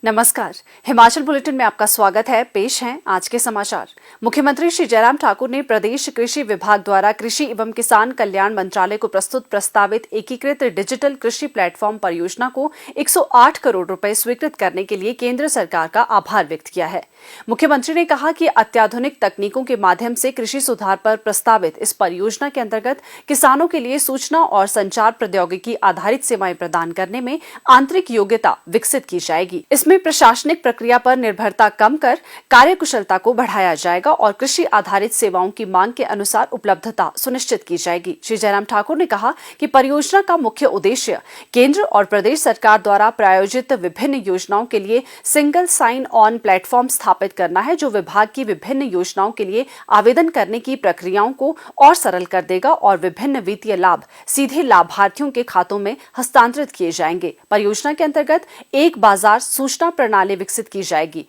नमस्कार, हिमाचल बुलेटिन में आपका स्वागत है। पेश हैं आज के समाचार। मुख्यमंत्री श्री जयराम ठाकुर ने प्रदेश कृषि विभाग द्वारा कृषि एवं किसान कल्याण मंत्रालय को प्रस्तुत प्रस्तावित एकीकृत डिजिटल कृषि प्लेटफॉर्म परियोजना को 108 करोड़ रुपए स्वीकृत करने के लिए केंद्र सरकार का आभार व्यक्त किया है। मुख्यमंत्री ने कहा कि अत्याधुनिक तकनीकों के माध्यम से कृषि सुधार पर प्रस्तावित इस परियोजना के अंतर्गत किसानों के लिए सूचना और संचार प्रौद्योगिकी आधारित सेवाएं प्रदान करने में आंतरिक योग्यता विकसित की जाएगी। इसमें प्रशासनिक प्रक्रिया पर निर्भरता कम कर कार्यकुशलता को बढ़ाया जाएगा और कृषि आधारित सेवाओं की मांग के अनुसार उपलब्धता सुनिश्चित की जाएगी। श्री जयराम ठाकुर ने कहा कि परियोजना का मुख्य उद्देश्य केंद्र और प्रदेश सरकार द्वारा प्रायोजित विभिन्न योजनाओं के लिए सिंगल साइन ऑन प्लेटफॉर्म स्थापित करना है, जो विभाग की विभिन्न योजनाओं के लिए आवेदन करने की प्रक्रियाओं को और सरल कर देगा और विभिन्न वित्तीय लाभ सीधे लाभार्थियों के खातों में हस्तांतरित किए जाएंगे। परियोजना के अंतर्गत एक बाजार सूचना प्रणाली विकसित की जाएगी,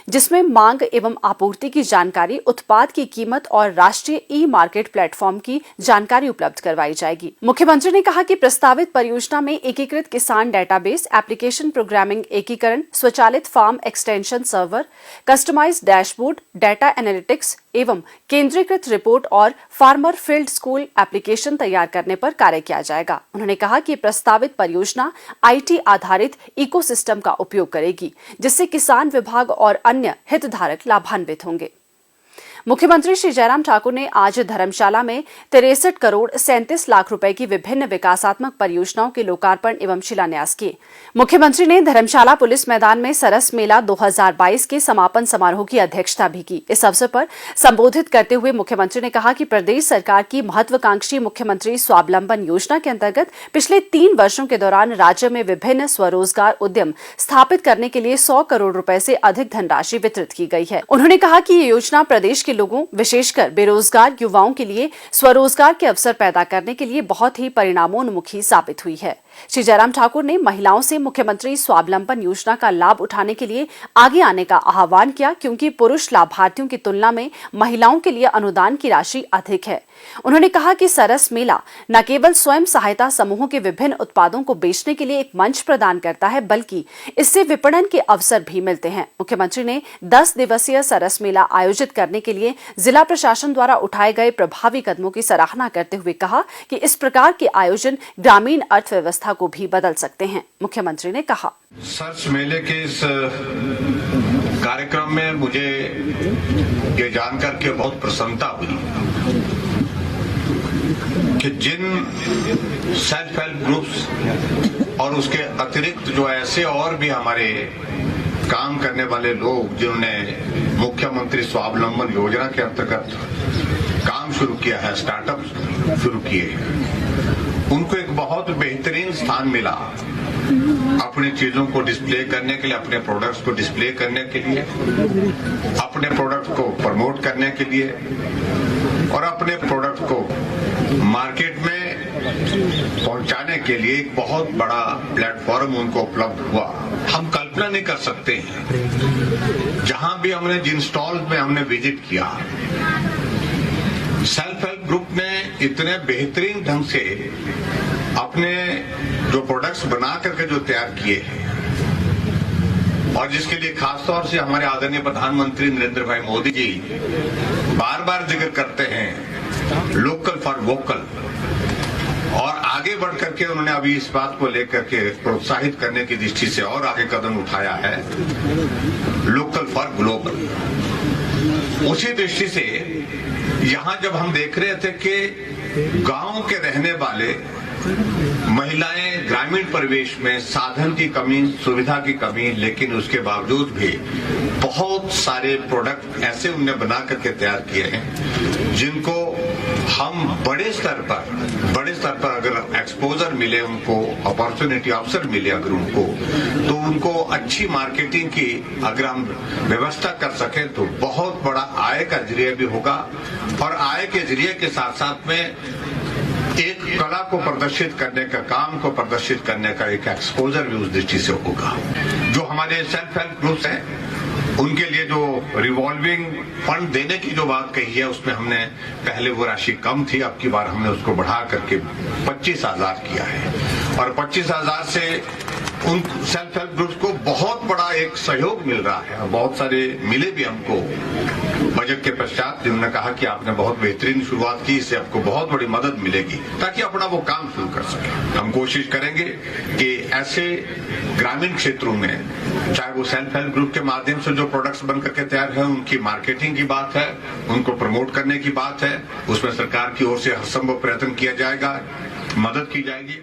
जिसमें मांग एवं आपूर्ति की जानकारी, उत्पाद की कीमत और राष्ट्रीय ई मार्केट प्लेटफॉर्म की जानकारी उपलब्ध करवाई जाएगी। मुख्यमंत्री ने कहा कि प्रस्तावित परियोजना में एकीकृत किसान डेटाबेस, एप्लीकेशन प्रोग्रामिंग एकीकरण, स्वचालित form extension server, customised dashboard, data analytics एवं केंद्रीकृत रिपोर्ट और फार्मर फील्ड स्कूल एप्लीकेशन तैयार करने पर कार्य किया जाएगा। उन्होंने कहा कि प्रस्तावित परियोजना आईटी आधारित इकोसिस्टम का उपयोग करेगी, जिससे किसान विभाग और अन्य हितधारक लाभान्वित होंगे। मुख्यमंत्री श्री जयराम ठाकुर ने आज धर्मशाला में 63 करोड़ 37 लाख रुपए की विभिन्न विकासात्मक परियोजनाओं के लोकार्पण एवं शिलान्यास किए। मुख्यमंत्री ने धर्मशाला पुलिस मैदान में सरस मेला 2022 के समापन समारोह की अध्यक्षता भी की। इस अवसर पर संबोधित करते हुए मुख्यमंत्री ने कहा कि प्रदेश सरकार की महत्वाकांक्षी मुख्यमंत्री स्वावलंबन योजना के अंतर्गत पिछले 3 वर्षों के दौरान राज्य में विभिन्न स्वरोजगार उद्यम स्थापित करने के लिए 100 करोड़ रुपए से अधिक धनराशि वितरित की गई है। उन्होंने कहा कि ये योजना प्रदेश के लोगों, विशेषकर बेरोजगार युवाओं के लिए स्वरोजगार के अवसर पैदा करने के लिए बहुत ही परिणामोन्मुखी साबित हुई है। श्री जयराम ठाकुर ने महिलाओं से मुख्यमंत्री स्वावलंबन योजना का लाभ उठाने के लिए आगे आने का आह्वान किया, क्योंकि पुरुष लाभार्थियों की तुलना में महिलाओं के लिए अनुदान की राशि अधिक है। उन्होंने कहा कि सरस मेला न केवल स्वयं सहायता समूहों के विभिन्न उत्पादों को बेचने के लिए एक मंच प्रदान करता है, बल्कि इससे विपणन के अवसर भी मिलते हैं। मुख्यमंत्री ने 10 दिवसीय सरस मेला आयोजित करने के लिए जिला प्रशासन द्वारा उठाए गए प्रभावी कदमों की सराहना करते हुए कहा कि इस प्रकार के आयोजन ग्रामीण अर्थव्यवस्था को भी बदल सकते हैं। मुख्यमंत्री ने कहा, सरस मेले के इस कार्यक्रम में मुझे ये जानकर के बहुत प्रसन्नता हुई कि जिन सेल्फ हेल्प ग्रुप्स और उसके अतिरिक्त जो ऐसे और भी हमारे काम करने वाले लोग जिन्होंने मुख्यमंत्री स्वावलंबन योजना के अंतर्गत काम शुरू किया है, स्टार्टअप शुरू किए हैं, उनको एक बहुत बेहतरीन स्थान मिला अपनी चीजों को डिस्प्ले करने के लिए, अपने प्रोडक्ट्स को डिस्प्ले करने के लिए, अपने प्रोडक्ट को प्रमोट करने के लिए और अपने प्रोडक्ट को मार्केट में पहुंचाने के लिए एक बहुत बड़ा प्लेटफॉर्म उनको उपलब्ध हुआ। हम कल्पना नहीं कर सकते हैं, जहां भी हमने जिन स्टॉल में हमने विजिट किया, सेल्फ हेल्प ग्रुप ने इतने बेहतरीन ढंग से अपने जो प्रोडक्ट्स बना करके जो तैयार किए हैं और जिसके लिए खासतौर से हमारे आदरणीय प्रधानमंत्री नरेंद्र भाई मोदी जी बार बार जिक्र करते हैं, लोकल फॉर वोकल, और आगे बढ़ करके उन्होंने अभी इस बात को लेकर के प्रोत्साहित करने की दृष्टि से और आगे कदम उठाया है, लोकल फॉर ग्लोबल। उसी दृष्टि से यहाँ जब हम देख रहे थे कि गांव के रहने वाले महिलाएं ग्रामीण परिवेश में साधन की कमी, सुविधा की कमी, लेकिन उसके बावजूद भी बहुत सारे प्रोडक्ट ऐसे उनने बना करके तैयार किए हैं जिनको हम बड़े स्तर पर अगर एक्सपोजर मिले, उनको अपॉर्चुनिटी, अवसर मिले अगर उनको, तो उनको अच्छी मार्केटिंग की अगर हम व्यवस्था कर सके तो बहुत बड़ा आय का जरिया भी होगा और आय के जरिए के साथ साथ में एक कला को प्रदर्शित करने का, काम को प्रदर्शित करने का एक एक्सपोजर भी उस दृष्टि से होगा। जो हमारे सेल्फ हेल्प ग्रुप्स हैं उनके लिए जो रिवॉल्विंग फंड देने की जो बात कही है, उसमें हमने पहले वो राशि कम थी, अब की बार हमने उसको बढ़ा करके 25,000 किया है और 25,000 से उन सेल्फ हेल्प ग्रुप्स को बहुत बड़ा एक सहयोग मिल रहा है और बहुत सारे मिले भी हमको बजट के पश्चात, जिन्होंने कहा कि आपने बहुत बेहतरीन शुरुआत की, इससे आपको बहुत बड़ी मदद मिलेगी ताकि अपना वो काम शुरू कर सके। हम कोशिश करेंगे कि ऐसे ग्रामीण क्षेत्रों में, चाहे वो सेल्फ हेल्प ग्रुप के माध्यम से जो प्रोडक्ट्स बन करके तैयार है, उनकी मार्केटिंग की बात है, उनको प्रमोट करने की बात है, उसमें सरकार की ओर से हर संभव प्रयत्न किया जाएगा, मदद की जाएगी।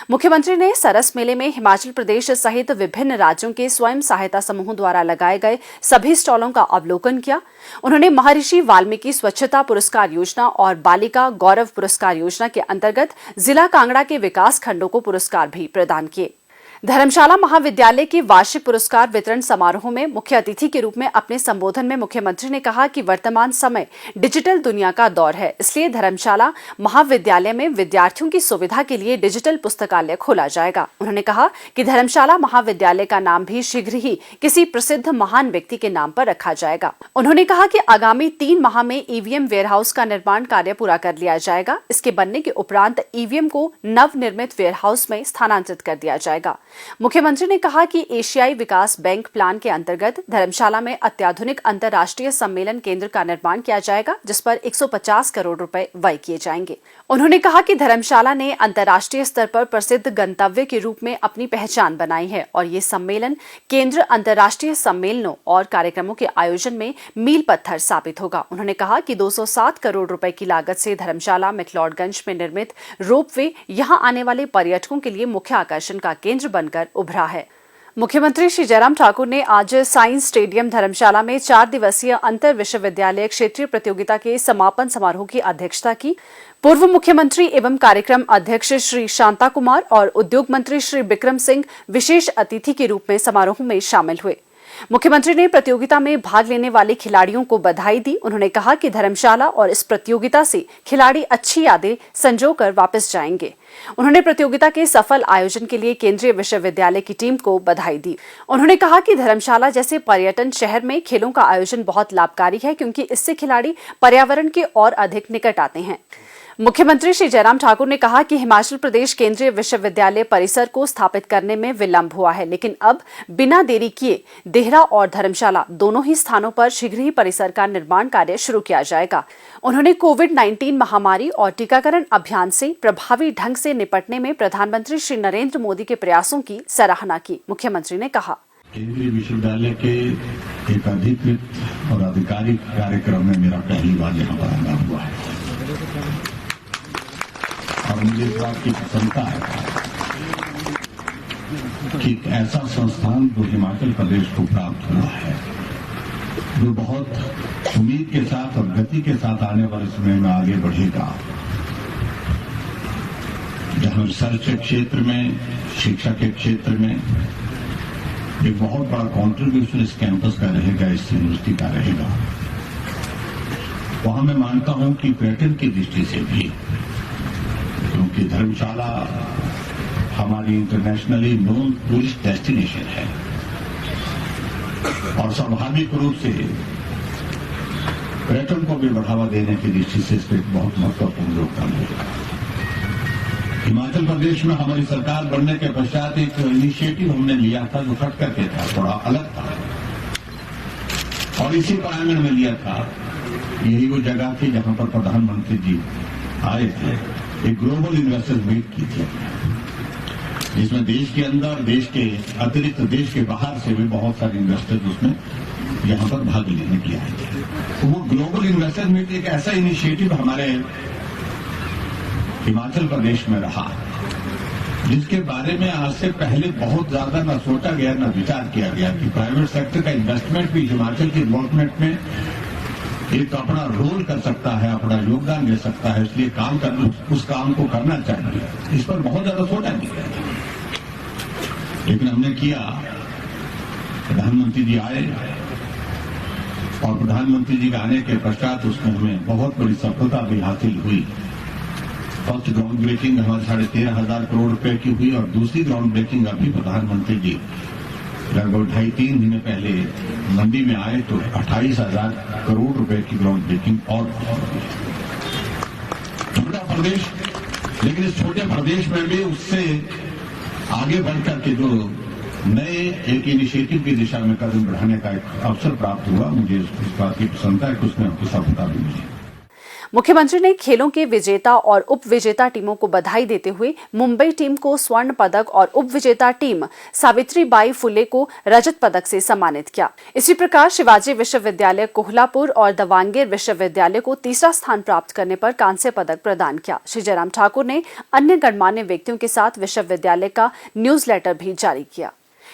मुख्यमंत्री ने सरस मेले में हिमाचल प्रदेश सहित विभिन्न राज्यों के स्वयं सहायता समूहों द्वारा लगाए गए सभी स्टॉलों का अवलोकन किया। उन्होंने महर्षि वाल्मीकि स्वच्छता पुरस्कार योजना और बालिका गौरव पुरस्कार योजना के अंतर्गत जिला कांगड़ा के विकास खंडों को पुरस्कार भी प्रदान किए। धर्मशाला महाविद्यालय के वार्षिक पुरस्कार वितरण समारोह में मुख्य अतिथि के रूप में अपने संबोधन में मुख्यमंत्री ने कहा कि वर्तमान समय डिजिटल दुनिया का दौर है, इसलिए धर्मशाला महाविद्यालय में विद्यार्थियों की सुविधा के लिए डिजिटल पुस्तकालय खोला जाएगा। उन्होंने कहा कि धर्मशाला महाविद्यालय का नाम भी शीघ्र ही किसी प्रसिद्ध महान व्यक्ति के नाम पर रखा जाएगा। उन्होंने कहा कि आगामी 3 माह में ईवीएम वेयरहाउस का निर्माण कार्य पूरा कर लिया जाएगा। इसके बनने के उपरांत ईवीएम को नवनिर्मित वेयरहाउस में स्थानांतरित कर दिया जाएगा। मुख्यमंत्री ने कहा कि एशियाई विकास बैंक प्लान के अंतर्गत धर्मशाला में अत्याधुनिक अंतर्राष्ट्रीय सम्मेलन केंद्र का निर्माण किया जाएगा, जिस पर 150 करोड़ रुपए व्यय किए जाएंगे। उन्होंने कहा कि धर्मशाला ने अंतर्राष्ट्रीय स्तर पर प्रसिद्ध गंतव्य के रूप में अपनी पहचान बनाई है और ये सम्मेलन केंद्र अंतर्राष्ट्रीय सम्मेलनों और कार्यक्रमों के आयोजन में मील पत्थर साबित होगा। उन्होंने कहा कि 207 करोड़ रुपए की लागत से धर्मशाला मैक्लोडगंज में निर्मित रोपवे यहां आने वाले पर्यटकों के लिए मुख्य आकर्षण का केंद्र बनकर उभरा है। मुख्यमंत्री श्री जयराम ठाकुर ने आज साइंस स्टेडियम धर्मशाला में 4 दिवसीय अंतर विश्वविद्यालय क्षेत्रीय प्रतियोगिता के समापन समारोह की अध्यक्षता की। पूर्व मुख्यमंत्री एवं कार्यक्रम अध्यक्ष श्री शांता कुमार और उद्योग मंत्री श्री बिक्रम सिंह विशेष अतिथि के रूप में समारोह में शामिल हुए। मुख्यमंत्री ने प्रतियोगिता में भाग लेने वाले खिलाड़ियों को बधाई दी। उन्होंने कहा कि धर्मशाला और इस प्रतियोगिता से खिलाड़ी अच्छी यादें संजोकर वापस जाएंगे। उन्होंने प्रतियोगिता के सफल आयोजन के लिए केंद्रीय विश्वविद्यालय की टीम को बधाई दी। उन्होंने कहा कि धर्मशाला जैसे पर्यटन शहर में खेलों का आयोजन बहुत लाभकारी है, क्योंकि इससे खिलाड़ी पर्यावरण के और अधिक निकट आते हैं। मुख्यमंत्री श्री जयराम ठाकुर ने कहा कि हिमाचल प्रदेश केंद्रीय विश्वविद्यालय परिसर को स्थापित करने में विलंब हुआ है, लेकिन अब बिना देरी किए देहरा और धर्मशाला दोनों ही स्थानों पर शीघ्र ही परिसर का निर्माण कार्य शुरू किया जाएगा। उन्होंने कोविड-19 महामारी और टीकाकरण अभियान से प्रभावी ढंग से निपटने में प्रधानमंत्री श्री नरेंद्र मोदी के प्रयासों की सराहना की। मुख्यमंत्री ने कहा, केंद्रीय विश्वविद्यालय के एक अधिकृत और आधिकारिक कार्यक्रम में मेरा पहली बार यहाँ पर आना हुआ है और मुझे इस बात की प्रसन्नता है कि एक ऐसा संस्थान जो हिमाचल प्रदेश को प्राप्त हुआ है, जो बहुत उम्मीद के साथ और गति के साथ आने वाले समय में आगे बढ़ेगा, जहां रिसर्च के क्षेत्र में, शिक्षा के क्षेत्र में एक बहुत बड़ा कॉन्ट्रीब्यूशन इस कैंपस का रहेगा, इस यूनिवर्सिटी का रहेगा। वहां मैं मानता हूं कि पर्यटन की दृष्टि से भी, क्योंकि धर्मशाला हमारी इंटरनेशनली नोन टूरिस्ट डेस्टिनेशन है और स्वाभाविक रूप से पर्यटन को भी बढ़ावा देने की दृष्टि से इसका एक बहुत महत्वपूर्ण योगदान होगा। हिमाचल प्रदेश में हमारी सरकार बनने के पश्चात एक इनिशिएटिव हमने लिया था जो कट करके था, थोड़ा अलग था, और इसी पैमाने में लिया था। यही वो जगह थी जहां पर प्रधानमंत्री जी आए थे, एक ग्लोबल इन्वेस्टर्स मीट की थी, जिसमें देश के अंदर, देश के अतिरिक्त देश के बाहर से भी बहुत सारे इन्वेस्टर्स उसमें यहां पर भाग लेने के लिए आए थे। तो वो ग्लोबल इन्वेस्टर्स मीट एक ऐसा इनिशिएटिव हमारे हिमाचल प्रदेश में रहा, जिसके बारे में आज से पहले बहुत ज्यादा न सोचा गया न विचार किया गया कि प्राइवेट सेक्टर का इन्वेस्टमेंट भी हिमाचल की डेवलपमेंट में एक अपना रोल कर सकता है, अपना योगदान दे सकता है। इसलिए उस काम को करना चाहिए। इस पर बहुत ज्यादा सोचा नहीं गया, लेकिन हमने किया। प्रधानमंत्री जी आए और प्रधानमंत्री जी के आने के पश्चात उसमें हमें बहुत बड़ी सफलता भी हासिल हुई। फर्स्ट ग्राउंड ब्रेकिंग हमारे 13,500 करोड़ रुपए की हुई और दूसरी ग्राउंड ब्रेकिंग अभी प्रधानमंत्री जी लगभग 2.5-3 महीने पहले मंडी में आए तो 28,000 करोड़ रुपए की ग्राउंड ब्रेकिंग और छोटा प्रदेश, लेकिन इस छोटे प्रदेश में भी उससे आगे बढ़कर के जो नए एक इनिशिएटिव की दिशा में कदम बढ़ाने का एक अवसर प्राप्त हुआ, मुझे इस बात की प्रसन्नता है कि उसमें हमको सफलता भी मिली। मुख्यमंत्री ने खेलों के विजेता और उप विजेता टीमों को बधाई देते हुए मुंबई टीम को स्वर्ण पदक और उप विजेता टीम सावित्रीबाई फुले को रजत पदक से सम्मानित किया। इसी प्रकार शिवाजी विश्वविद्यालय कोल्हापुर और दवांगेर विश्वविद्यालय को तीसरा स्थान प्राप्त करने पर कांस्य पदक प्रदान किया। श्री जयराम ठाकुर ने अन्य गणमान्य व्यक्तियों के साथ विश्वविद्यालय का न्यूज़लेटर भी जारी किया।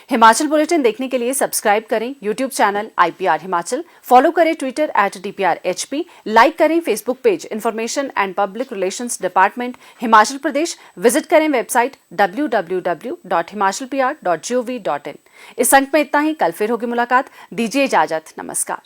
हिमाचल बुलेटिन देखने के लिए सब्सक्राइब करें YouTube channel IPR Himachal, follow करें ट्विटर @DPRHP, लाइक करें Facebook page information and public relations department Himachal Pradesh, visit करें वेबसाइट www.himachalpr.gov.in। इस अंक में इतना ही। कल फिर होगी मुलाकात। दीजिए इजाजत। नमस्कार।